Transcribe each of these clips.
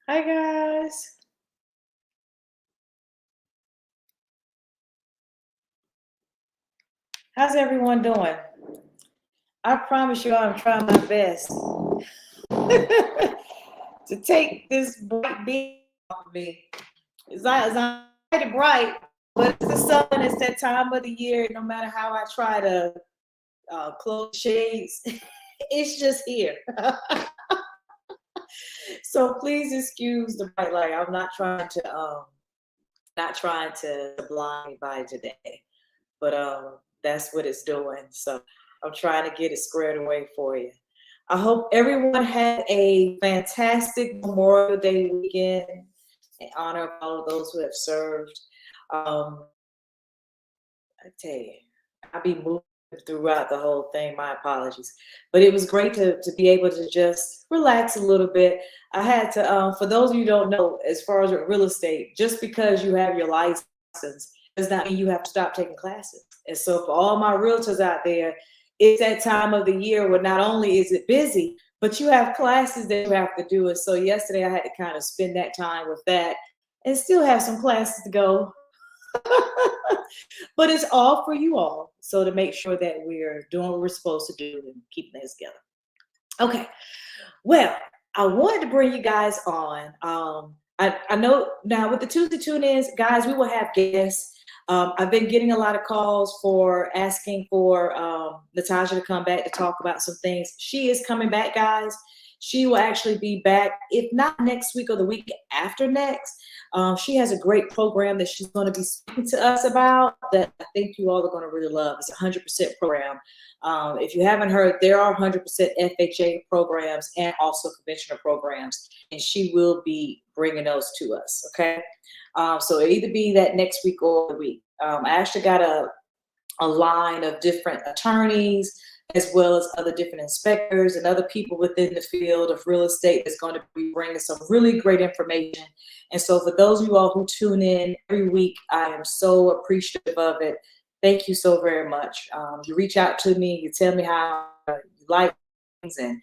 Hi guys. How's everyone doing? I promise you I'm trying my best to take this bright beam off of me. It's not bright, but it's the sun. It's that time of the year. No matter how I try to close shades, it's just here. So please excuse the bright light. I'm not trying to blind anybody today, but that's what it's doing. So I'm trying to get it squared away for you. I hope everyone had a fantastic Memorial Day weekend in honor of all of those who have served. Um, I tell you, I'll be moving throughout the whole thing. My apologies, but it was great to be able to just relax a little bit. I had to, for those of you who don't know, as far as with real estate, just because you have your license does not mean you have to stop taking classes. And so, for all my realtors out there, it's that time of the year where not only is it busy, but you have classes that you have to do. And so, yesterday I had to kind of spend that time with that and still have some classes to go. But it's all for you all. So to make sure that we're doing what we're supposed to do and keeping it together. Okay. Well, I wanted to bring you guys on. I know now with the Tuesday tune-ins, guys, we will have guests. I've been getting a lot of calls for asking for Natasha to come back to talk about some things. She is coming back, guys. She will actually be back, if not next week or the week after next. She has a great program that she's going to be speaking to us about that I think you all are going to really love. It's a 100% program. If you haven't heard, there are 100% FHA programs and also conventional programs, and she will be bringing those to us. Okay. So it'll either be that next week or the week. I actually got a line of different attorneys as well as other different inspectors and other people within the field of real estate that's going to be bringing some really great information. And so for those of you all who tune in every week, I am so appreciative of it. Thank you so very much. You reach out to me, you tell me how you like things, and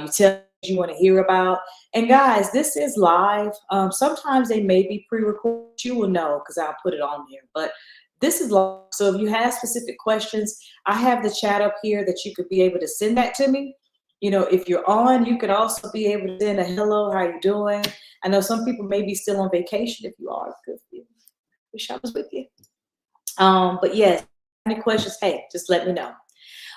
you tell me what you want to hear about. And guys, this is live. Sometimes they may be pre-recorded. You will know because I'll put it on there. But this is live. So if you have specific questions, I have the chat up here that you could be able to send that to me. You know, if you're on, you could also be able to send a hello, how you doing? I know some people may be still on vacation. If you are, good for you. Wish I was with you. But yes, any questions, hey, just let me know.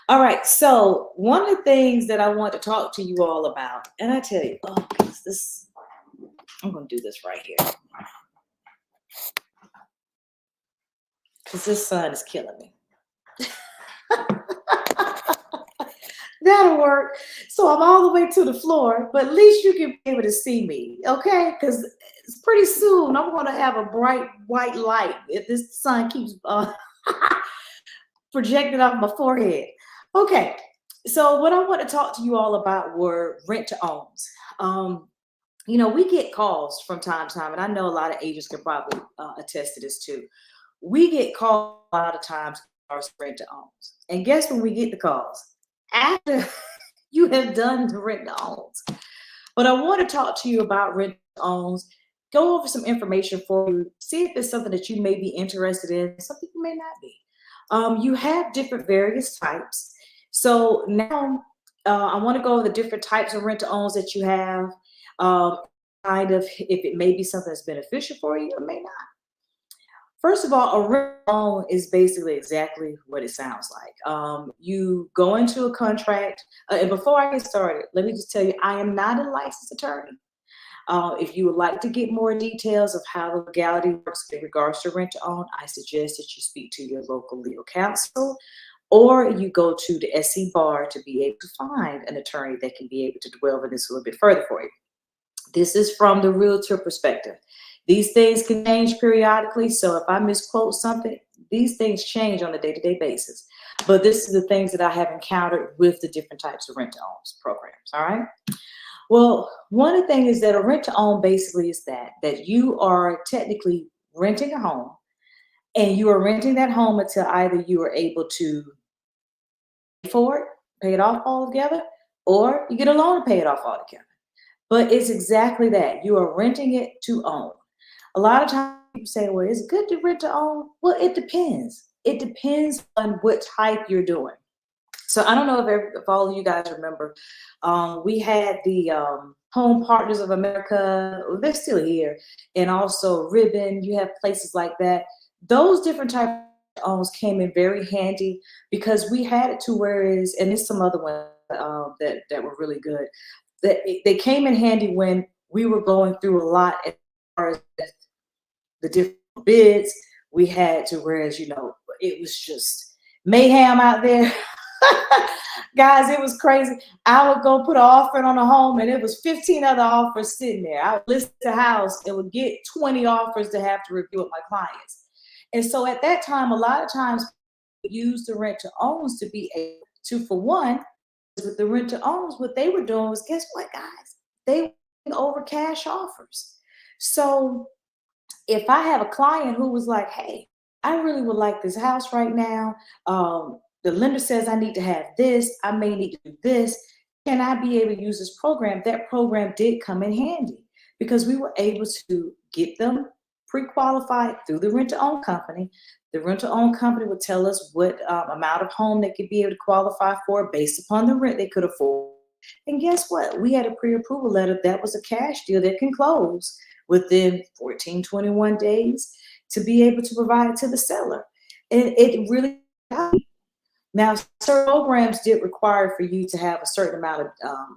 All right, so one of the things that I want to talk to you all about, and I tell you, oh, this, I'm going to do this right here because this sun is killing me. That'll work. So I'm all the way to the floor, but at least you can be able to see me, okay? Because it's pretty soon I'm going to have a bright white light if this sun keeps projecting off my forehead. Okay, so what I want to talk to you all about were rent to owns. You know, we get calls from time to time, and I know a lot of agents can probably attest to this too. We get calls a lot of times for rent to owns. And guess when we get the calls? After you have done the rent to owns. But I want to talk to you about rent to owns, go over some information for you, see if it's something that you may be interested in. Some people may not be. You have different various types. So now I want to go over the different types of rent to owns that you have. Kind of if it may be something that's beneficial for you or may not. First of all, a rent loan is basically exactly what it sounds like. You go into a contract, and before I get started, let me just tell you, I am not a licensed attorney. If you would like to get more details of how the legality works in regards to rent to own, I suggest that you speak to your local legal counsel or you go to the SC bar to be able to find an attorney that can be able to delve in this a little bit further for you. This is from the realtor perspective. These things can change periodically, so if I misquote something, these things change on a day-to-day basis. But this is the things that I have encountered with the different types of rent-to-owns programs, all right? Well, one of the things is that a rent-to-own basically is that you are technically renting a home, and you are renting that home until either you are able to pay for it, pay it off altogether, or you get a loan to pay it off altogether. But it's exactly that. You are renting it to own. A lot of times people say, well, it's good to rent to own. Well, it depends. It depends on what type you're doing. So I don't know if all of you guys remember, we had the Home Partners of America. They're still here, and also Ribbon. You have places like that. Those different types of owns came in very handy because we had it to where is, and there's some other ones that were really good. That they came in handy when we were going through a lot as far as the different bids. We had to whereas it was just mayhem out there. Guys, it was crazy. I would go put an offer on a home and it was 15 other offers sitting there. I would list the house and would get 20 offers to have to review with my clients. And so at that time, a lot of times we used the rent to owns to be able to, for one, with the rent to owns, what they were doing was, guess what, guys? They were over cash offers. So if I have a client who was like, hey, I really would like this house right now. The lender says I need to have this. I may need to do this. Can I be able to use this program? That program did come in handy because we were able to get them pre-qualified through the rent-to-own company. The rent-to-own company would tell us what amount of home they could be able to qualify for based upon the rent they could afford. And guess what? We had a pre-approval letter that was a cash deal that can close within 14, 21 days to be able to provide it to the seller. And it really now, certain programs did require for you to have a certain amount of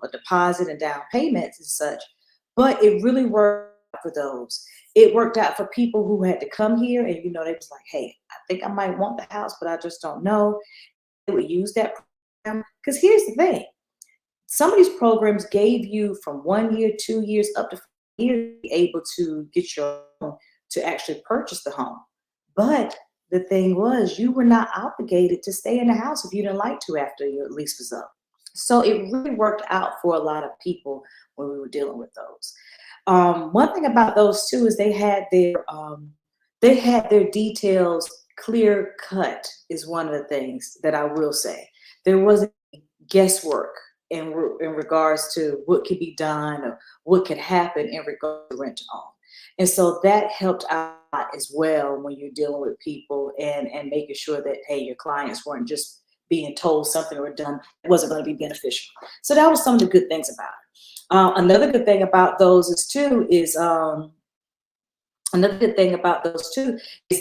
a deposit and down payments and such, but it really worked for those. It worked out for people who had to come here and, they was like, hey, I think I might want the house, but I just don't know. They would use that program. Because here's the thing. Some of these programs gave you from 1 year, 2 years, up to 5 years to be able to get your home to actually purchase the home. But the thing was, you were not obligated to stay in the house if you didn't like to after your lease was up. So it really worked out for a lot of people when we were dealing with those. One thing about those too is they had their details clear cut. Is one of the things that I will say. There wasn't guesswork in regards to what could be done or what could happen in regards to rent to own. And so that helped out as well when you're dealing with people and making sure that, hey, your clients weren't just being told something or done that wasn't going to be beneficial. So that was some of the good things about it. Another good thing about those is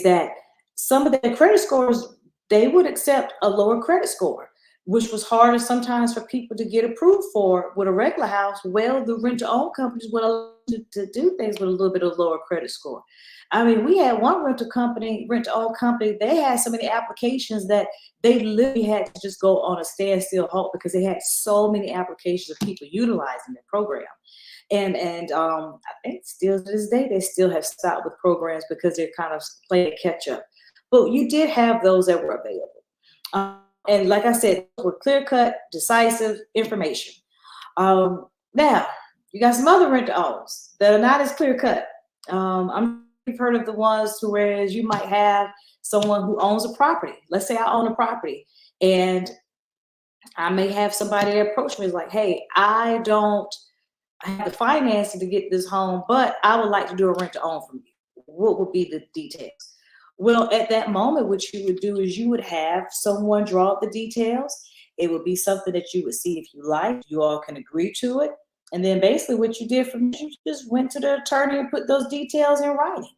that some of their credit scores, they would accept a lower credit score, which was harder sometimes for people to get approved for with a regular house. Well, the rent-to-own companies would allow you to do things with a little bit of lower credit score. I mean, we had one rent-to-own company, they had so many applications that they literally had to just go on a standstill halt because they had so many applications of people utilizing the program. And I think still to this day, they still have stopped with programs because they're kind of playing catch up. But you did have those that were available. And like I said, were clear-cut, decisive information. Now, you got some other rent-to-owns that are not as clear-cut. You've heard of the ones to whereas you might have someone who owns a property. Let's say I own a property, and I may have somebody that approach me is like, hey, I have the financing to get this home, but I would like to do a rent-to-own from you. What would be the details? Well, at that moment, what you would do is you would have someone draw up the details. It would be something that you would see if you like. You all can agree to it. And then basically what you did from there, you just went to the attorney and put those details in writing.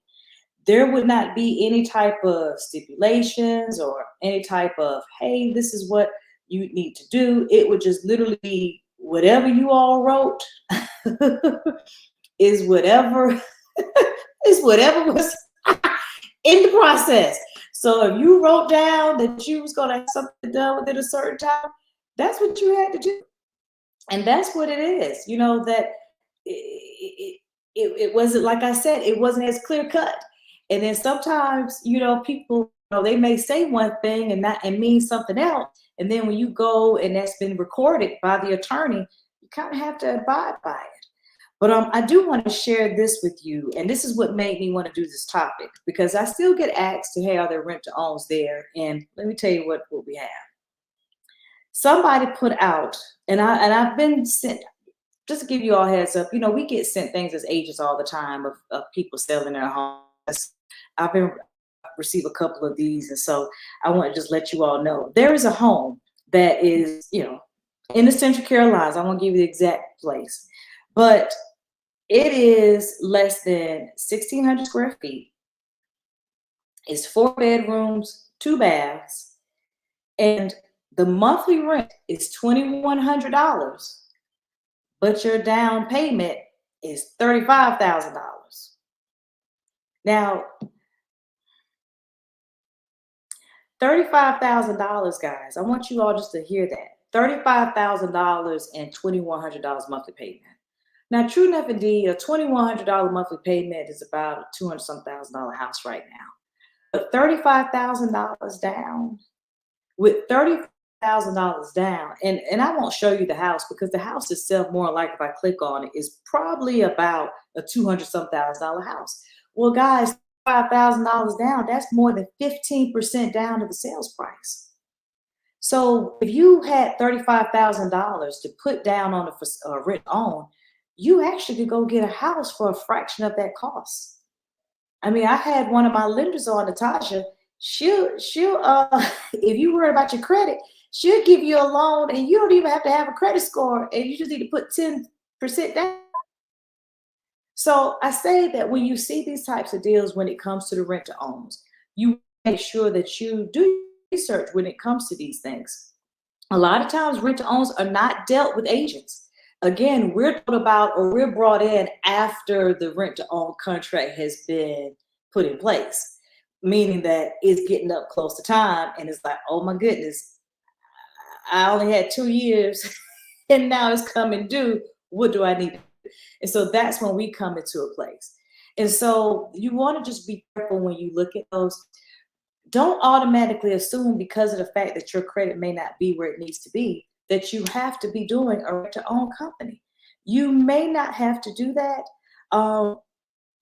There would not be any type of stipulations or any type of, hey, this is what you need to do. It would just literally be whatever you all wrote is whatever was in the process. So if you wrote down that you was going to have something done within a certain time, that's what you had to do. And that's what it is, that it wasn't, like I said, it wasn't as clear cut. And then sometimes, people, they may say one thing and mean something else. And then when you go and that's been recorded by the attorney, you kind of have to abide by it. But I do want to share this with you. And this is what made me want to do this topic, because I still get asked to, hey, are there rent-to-owns there? And let me tell you what we have. Somebody put out, and I've been sent, just to give you all a heads up, we get sent things as agents all the time of people selling their homes. I've been received a couple of these, and so I want to just let you all know there is a home that is, in the Central Carolinas. I won't give you the exact place, but it is less than 1,600 square feet. It's 4 bedrooms, 2 baths, and the monthly rent is $2,100, but your down payment is $35,000. Now, $35,000, guys. I want you all just to hear that. $35,000 and $2,100 monthly payment. Now, true enough, indeed, a $2,100 monthly payment is about a $200-some-thousand house right now. But $35,000 down, with $30,000 down, and I won't show you the house because the house itself, more like if I click on it, is probably about a $200-some-thousand house. Well, guys, $5,000 down, that's more than 15% down to the sales price. So if you had $35,000 to put down on a rent on, you actually could go get a house for a fraction of that cost. I mean, I had one of my lenders on, Natasha. She'll if you worry about your credit, she'll give you a loan and you don't even have to have a credit score, and you just need to put 10% down. So I say that when you see these types of deals, when it comes to the rent to owns, you make sure that you do research when it comes to these things. A lot of times rent to owns are not dealt with agents. Again, we're told about, or we're brought in after the rent to own contract has been put in place, meaning that it's getting up close to time and it's like, oh my goodness, I only had 2 years and now it's coming due. What do I need to do? And so that's when we come into a place. And so you want to just be careful when you look at those. Don't automatically assume, because of the fact that your credit may not be where it needs to be, that you have to be doing a rent to own company. You may not have to do that.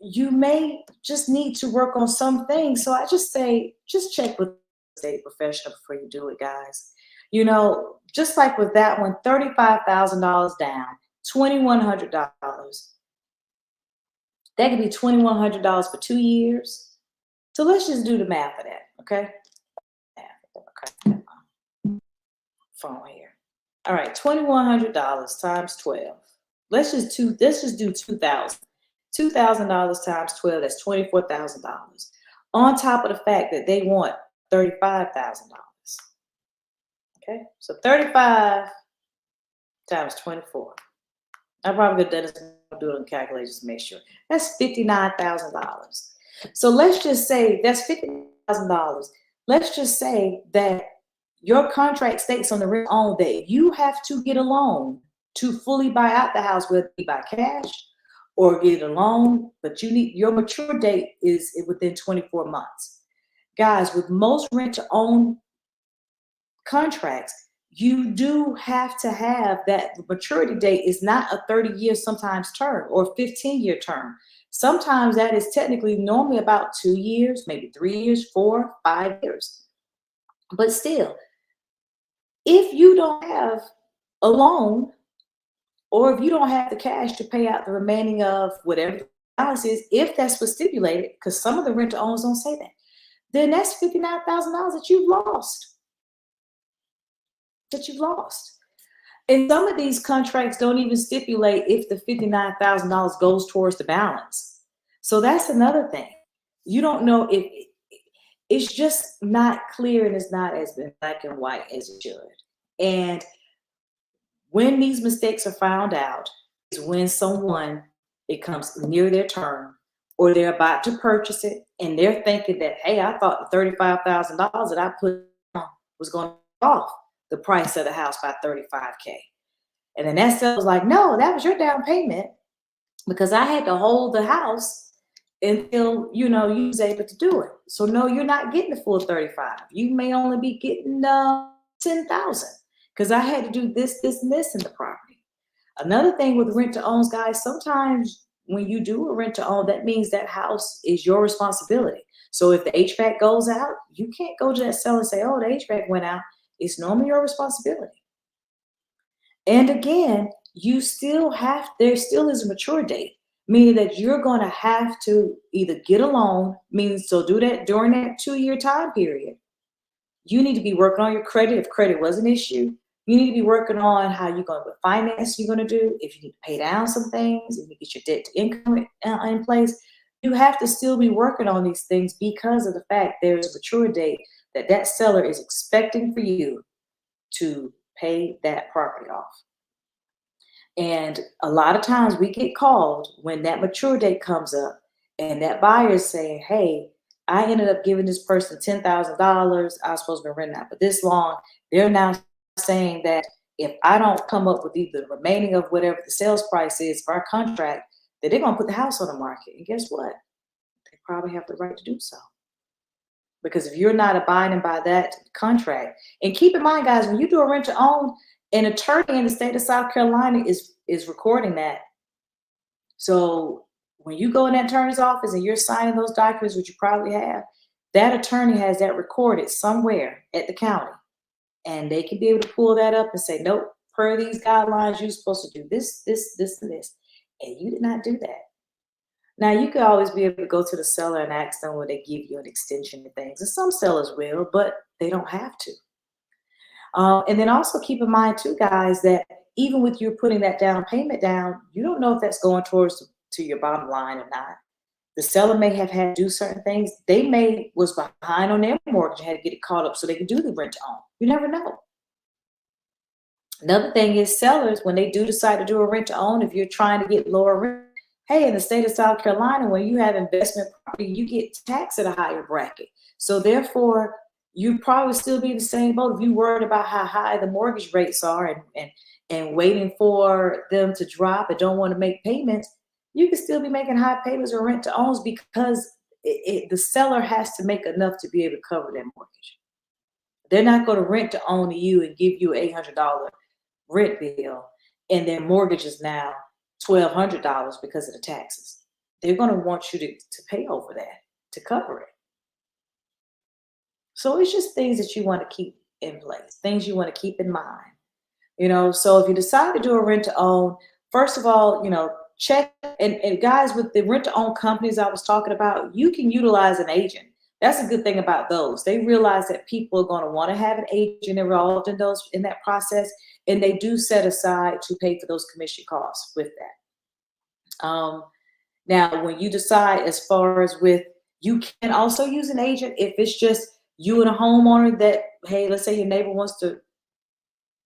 You may just need to work on some things. So I just say, just check with a estate professional before you do it, guys. Just like with that one, $35,000 down, $2,100. That could be $2,100 for 2 years. So let's just do the math of that, okay? Okay. Phone here. All right, $2,100 times 12. Let's just do 2,000. $2,000 times 12, that's $24,000. On top of the fact that they want $35,000. Okay, so 35 times 24. I probably could have done this, do it on calculators to make sure. That's $59,000. So let's just say that's $50,000. Let's just say that your contract states on the rent on that you have to get a loan to fully buy out the house, whether it be by cash or get a loan, but your mature date is within 24 months. Guys, with most rent to own contracts, you do have to have that maturity date is not a 30-year sometimes term or 15-year term. Sometimes that is technically normally about 2 years, maybe 3 years, 4, 5 years. But still, if you don't have a loan, or if you don't have the cash to pay out the remaining of whatever the balance is, if that's what's stipulated, because some of the rent to owns don't say that, then that's $59,000 that you've lost. And some of these contracts don't even stipulate if the $59,000 goes towards the balance. So that's another thing. You don't know if it's just not clear, and it's not as black and white as it should. And when these mistakes are found out is when it comes near their term, or they're about to purchase it and they're thinking that, hey, I thought the $35,000 that I put on was going to off the price of the house by $35K. And then that seller's like, no, that was your down payment because I had to hold the house until, you was able to do it. So no, you're not getting the full 35. You may only be getting 10,000 because I had to do this, this, and this in the property. Another thing with rent to owns, guys, sometimes when you do a rent to own, that means that house is your responsibility. So if the HVAC goes out, you can't go to that seller and say, oh, the HVAC went out. It's normally your responsibility. And again, there still is a mature date, meaning that you're going to have to either get a loan, means so do that during that 2-year time period. You need to be working on your credit if credit was an issue. You need to be working on how you're going to finance you're going to do. If you need to pay down some things, if you get your debt to income in place, you have to still be working on these things because of the fact there's a mature date that that seller is expecting for you to pay that property off. And a lot of times we get called when that mature date comes up and that buyer is saying, hey, I ended up giving this person $10,000. I was supposed to be renting out for this long. They're now saying that if I don't come up with either the remaining of whatever the sales price is for our contract, that they're going to put the house on the market. And guess what? They probably have the right to do so. Because if you're not abiding by that contract, and keep in mind, guys, when you do a rent to own, an attorney in the state of South Carolina is recording that. So when you go in that attorney's office and you're signing those documents, which you probably have, that attorney has that recorded somewhere at the county. And they can be able to pull that up and say, nope, per these guidelines, you're supposed to do this, this, this, and this. And you did not do that. Now, you could always be able to go to the seller and ask them will they give you an extension of things. And some sellers will, but they don't have to. And then also keep in mind, too, guys, that even with you putting that down payment down, you don't know if that's going towards to your bottom line or not. The seller may have had to do certain things. They may was behind on their mortgage and had to get it caught up so they could do the rent to own. You never know. Another thing is sellers, when they do decide to do a rent to own, if you're trying to get lower rent, hey, in the state of South Carolina, when you have investment property, you get taxed at a higher bracket. So therefore, you probably still be in the same boat if you worried about how high the mortgage rates are and waiting for them to drop and don't want to make payments. You can still be making high payments or rent to owns because the seller has to make enough to be able to cover their mortgage. They're not going to rent to own to you and give you an $800 rent bill and their mortgage is now $1,200 because of the taxes. They're going to want you to pay over that to cover it. So it's just things that you want to keep in place, things you want to keep in mind. So if you decide to do a rent to own, first of all, check and guys, with the rent to own companies I was talking about, you can utilize an agent. That's a good thing about those. They realize that people are going to want to have an agent involved in that process, and they do set aside to pay for those commission costs with that. Now, when you decide as far as you can also use an agent if it's just you and a homeowner that, hey, let's say your neighbor wants to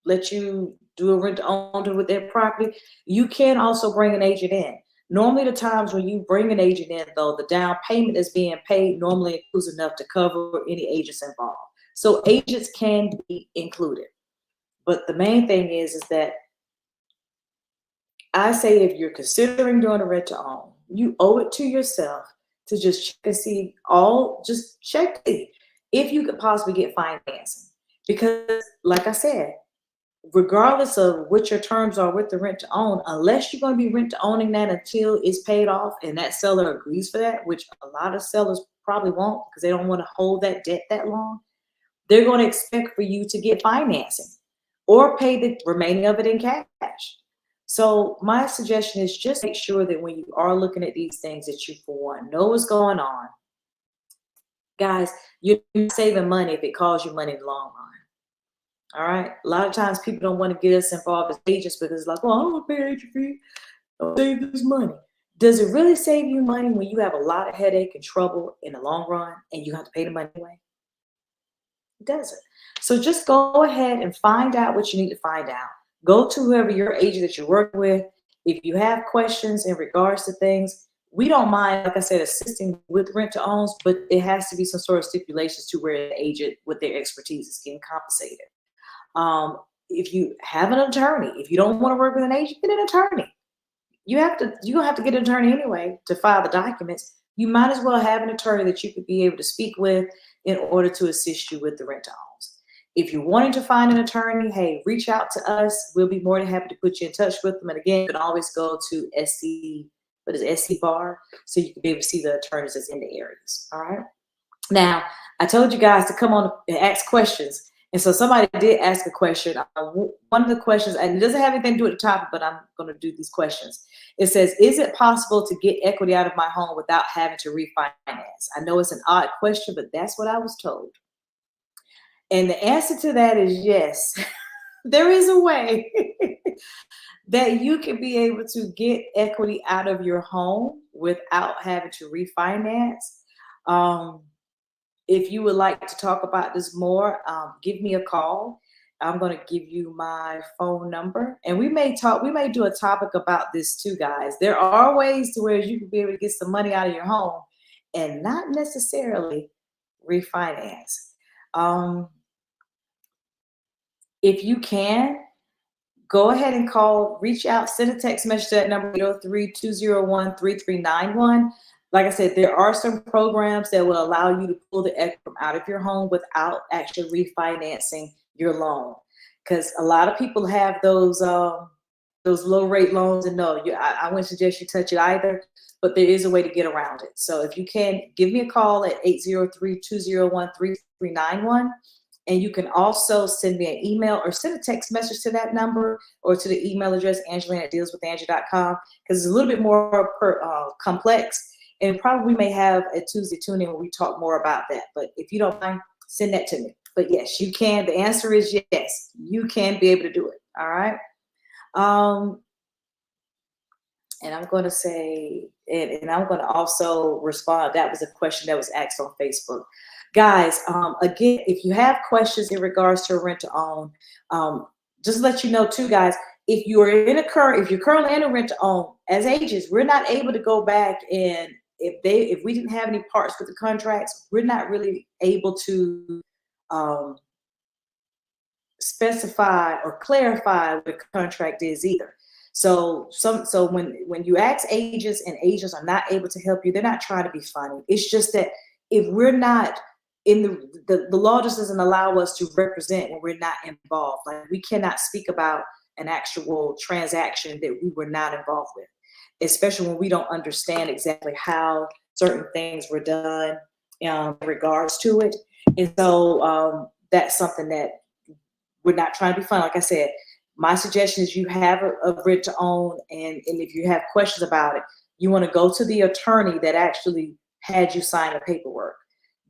let you do a rent to own with their property, you can also bring an agent in. Normally, the times when you bring an agent in, though, the down payment that's being paid normally includes enough to cover any agents involved. So agents can be included. But the main thing is that I say if you're considering doing a rent to own, you owe it to yourself to just check and see just check if you could possibly get financing. Because like I said, regardless of what your terms are with the rent to own, unless you're going to be rent to owning that until it's paid off and that seller agrees for that, which a lot of sellers probably won't because they don't want to hold that debt that long, they're going to expect for you to get financing or pay the remaining of it in cash. So my suggestion is just make sure that when you are looking at these things that you, for one, know what's going on. Guys, you're saving money if it costs you money in the long run. All right. A lot of times people don't want to get us involved as agents because it's like, well, I don't want to pay an agent fee. I'll save this money. Does it really save you money when you have a lot of headache and trouble in the long run and you have to pay the money anyway? It doesn't. So just go ahead and find out what you need to find out. Go to whoever your agent that you're working with. If you have questions in regards to things, we don't mind, like I said, assisting with rent to owns, but it has to be some sort of stipulations to where the agent with their expertise is getting compensated. If you have an attorney, if you don't want to work with an agent, get an attorney. You're gonna have to get an attorney anyway to file the documents. You might as well have an attorney that you could be able to speak with in order to assist you with the rent to owns. If you're wanting to find an attorney, hey, reach out to us. We'll be more than happy to put you in touch with them. And again, you can always go to SC Bar, so you can be able to see the attorneys that's in the areas. All right. Now, I told you guys to come on and ask questions. And so somebody did ask a question. One of the questions, and it doesn't have anything to do with the topic, but I'm going to do these questions. It says, is it possible to get equity out of my home without having to refinance? I know it's an odd question, but that's what I was told. And the answer to that is yes. There is a way that you can be able to get equity out of your home without having to refinance. If you would like to talk about this more, give me a call. I'm going to give you my phone number, and we may do a topic about this too, guys. There are ways to where you can be able to get some money out of your home and not necessarily refinance. If you can, go ahead and reach out, send a text message to that number, 803-201-3391. Like I said, there are some programs that will allow you to pull the equity from out of your home without actually refinancing your loan. Because a lot of people have those low rate loans, and no, I wouldn't suggest you touch it either, but there is a way to get around it. So if you can, give me a call at 803-201-3391. And you can also send me an email or send a text message to that number or to the email address, angeline@dealswithangie.com, because it's a little bit more complex. And probably may have a Tuesday tune-in where we talk more about that. But if you don't mind, send that to me. But yes, you can. The answer is yes. You can be able to do it. All right. And I'm going to say, and I'm going to also respond. That was a question that was asked on Facebook. Guys, again, if you have questions in regards to rent to own, just let you know too, guys, if you're currently in a rent to own, as agents, we're not able to go back, and if we didn't have any parts with the contracts, we're not really able to specify or clarify what the contract is either. So when you ask agents and agents are not able to help you, they're not trying to be funny. It's just that if we're not in the law just doesn't allow us to represent when we're not involved. Like, we cannot speak about an actual transaction that we were not involved with, especially when we don't understand exactly how certain things were done in regards to it. And so that's something that we're not trying to be fun. Like I said, my suggestion is you have a rent to own, and if you have questions about it, you want to go to the attorney that actually had you sign the paperwork.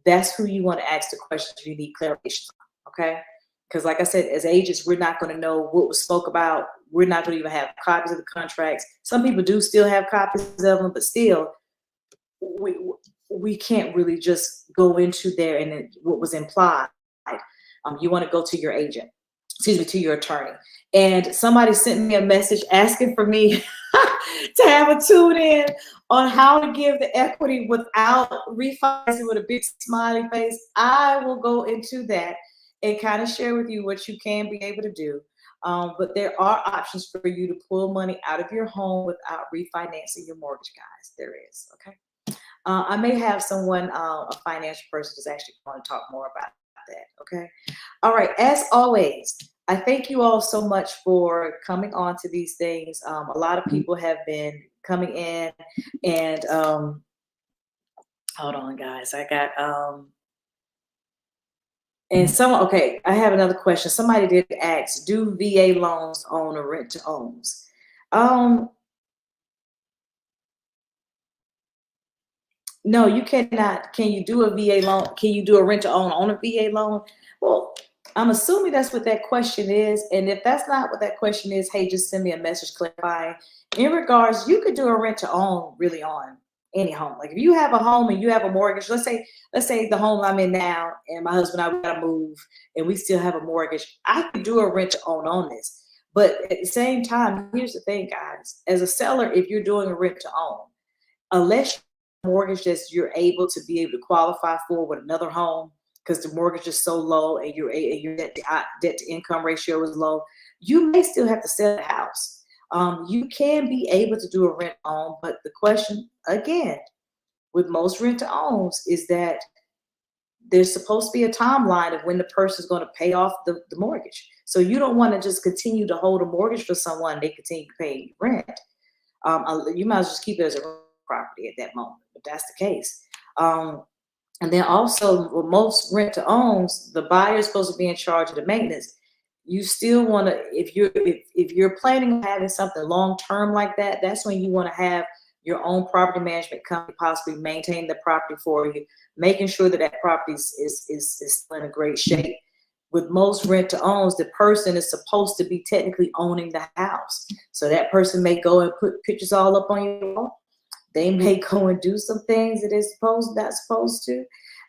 That's who you want to ask the questions you need clarification on, okay? Because like I said, as agents, we're not going to know what was spoke about. We're not going to even have copies of the contracts. Some people do still have copies of them, but still, we can't really just go into there and what was implied. You want to go to your agent, to your attorney. And somebody sent me a message asking for me to have a tune-in on how to give the equity without refinancing with a big smiley face. I will go into that and kind of share with you what you can be able to do. But there are options for you to pull money out of your home without refinancing your mortgage, guys. There is, okay? I may have someone, a financial person, that's actually going to talk more about that, okay? All right, as always, I thank you all so much for coming on to these things. A lot of people have been coming in, and hold on, guys. I got okay, I have another question. Somebody did ask, do VA loans own or rent to owns? No, you cannot. Can you do a VA loan? Can you do a rent to own on a VA loan? Well, I'm assuming that's what that question is. And if that's not what that question is, hey, just send me a message clarifying. In regards, you could do a rent to own really on any home. Like if you have a home and you have a mortgage, let's say the home I'm in now and my husband and I gotta move and we still have a mortgage, I could do a rent to own on this. But at the same time, here's the thing, guys. As a seller, if you're doing a rent to own, unless mortgage that you're able to be able to qualify for with another home, because the mortgage is so low and your debt to income ratio is low, you may still have to sell the house. You can be able to do a rent own, but the question again with most rent to owns is that there's supposed to be a timeline of when the person is going to pay off the mortgage. So you don't want to just continue to hold a mortgage for someone, they continue to pay rent. You might as well just keep it as a property at that moment, if that's the case. And then also, with most rent to owns, the buyer is supposed to be in charge of the maintenance. You still want to, if you're planning on having something long term like that, that's when you want to have your own property management company possibly maintain the property for you, making sure that that property is still in a great shape. With most rent to owns, the person is supposed to be technically owning the house. So that person may go and put pictures all up on your wall. They may go and do some things that is not supposed to,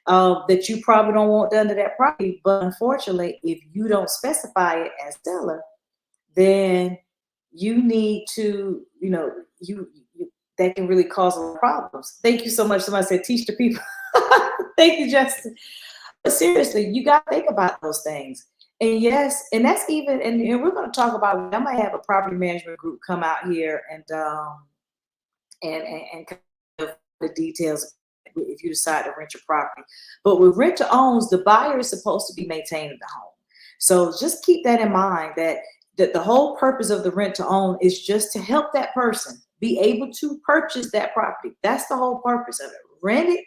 that you probably don't want done to that property. But unfortunately, if you don't specify it as seller, then you need to, you that can really cause a lot of problems. Thank you so much. Somebody said, teach the people. Thank you, Justin. But seriously, you got to think about those things. And yes, and that's even, and we're going to talk about, I might have a property management group come out here and kind of the details if you decide to rent your property. But with rent to owns, the buyer is supposed to be maintaining the home. So just keep that in mind, that the whole purpose of the rent to own is just to help that person be able to purchase that property. That's the whole purpose of it. Rent it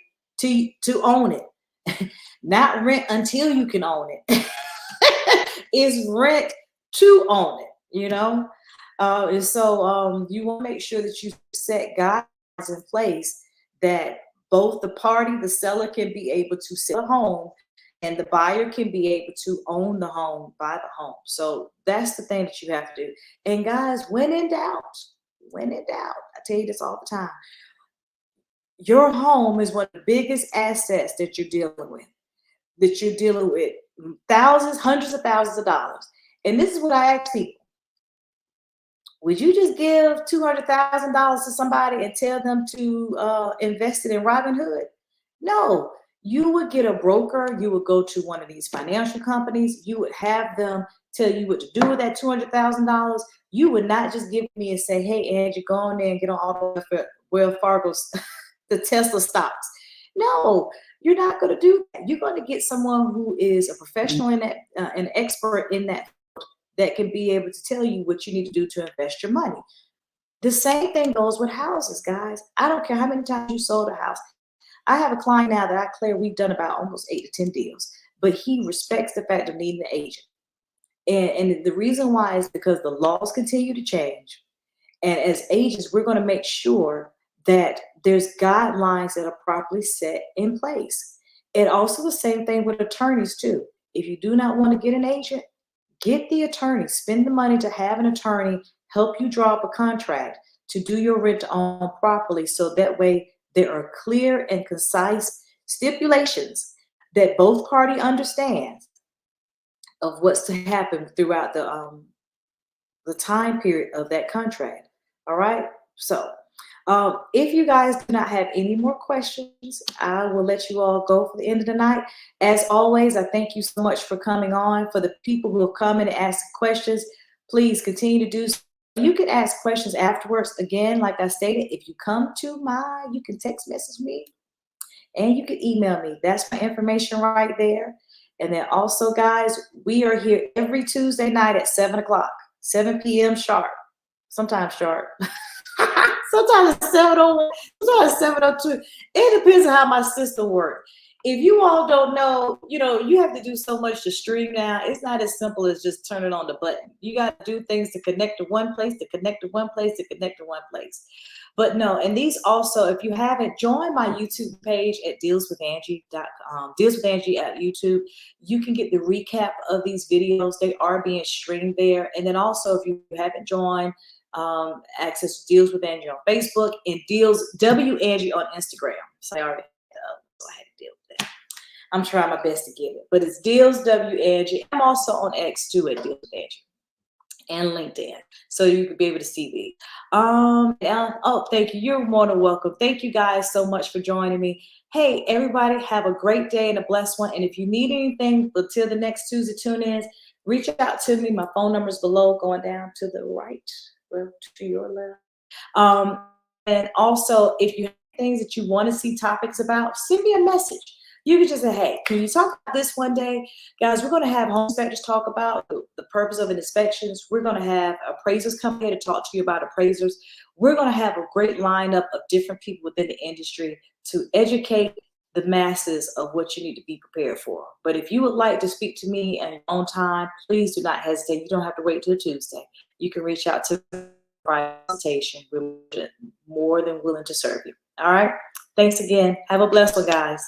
to own it, not rent until you can own it. Is rent to own it, and so you want to make sure that you set guidelines in place that both the party, the seller, can be able to sell the home, and the buyer can be able to own the home, buy the home. So that's the thing that you have to do. And guys, when in doubt, I tell you this all the time, your home is one of the biggest assets that you're dealing with, thousands, hundreds of thousands of dollars. And this is what I ask people. Would you just give $200,000 to somebody and tell them to invest it in Robinhood? No, you would get a broker. You would go to one of these financial companies. You would have them tell you what to do with that $200,000. You would not just give me and say, hey, Angie, go on there and get on all the Wells Fargo's, the Tesla stocks. No, you're not going to do that. You're going to get someone who is a professional in that, an expert in that can be able to tell you what you need to do to invest your money. The same thing goes with houses, guys. I don't care how many times you sold a house. I have a client now that I declare we've done about almost 8 to 10 deals, but he respects the fact of needing an agent. And the reason why is because the laws continue to change. And as agents, we're going to make sure that there's guidelines that are properly set in place. And also the same thing with attorneys too. If you do not want to get an agent, get the attorney. Spend the money to have an attorney help you draw up a contract to do your rent to own properly, so that way there are clear and concise stipulations that both parties understand of what's to happen throughout the time period of that contract. All right. So if you guys do not have any more questions, I will let you all go for the end of the night. As always, I thank you so much for coming on. For the people who have come in and asked questions, please continue to do so. You can ask questions afterwards. Again, like I stated, if you come to you can text message me and you can email me. That's my information right there. And then also, guys, we are here every Tuesday night at 7 o'clock, 7 p.m. sharp, sometimes sharp. Sometimes it's 7:01, sometimes 7:02. It depends on how my system works. If you all don't know, you have to do so much to stream now. It's not as simple as just turning on the button. You got to do things to connect to one place, to connect to one place, to connect to one place. But no, and these also, if you haven't, joined my YouTube page at dealswithangie.com, Deals with Angie at YouTube. You can get the recap of these videos. They are being streamed there. And then also, if you haven't joined, access Deals with Angie on Facebook and Deals W Angie on Instagram. So I already so I had to deal with that. I'm trying my best to get it, but it's Deals W Angie. I'm also on X too at Deals with Angie and LinkedIn, so you could be able to see these. Thank you. You're more than welcome. Thank you guys so much for joining me. Hey, everybody, have a great day and a blessed one. And if you need anything until the next Tuesday tune-ins, reach out to me. My phone number is below, going down to the right. To your left. And also, if you have things that you want to see topics about, send me a message. You can just say, hey, can you talk about this one day? Guys, we're going to have home inspectors talk about the purpose of inspections. We're going to have appraisers come here to talk to you about appraisers. We're going to have a great lineup of different people within the industry to educate the masses of what you need to be prepared for. But if you would like to speak to me at your own time, please do not hesitate. You don't have to wait till Tuesday. You can reach out to me for a consultation. We're more than willing to serve you. All right. Thanks again. Have a blessed one, guys.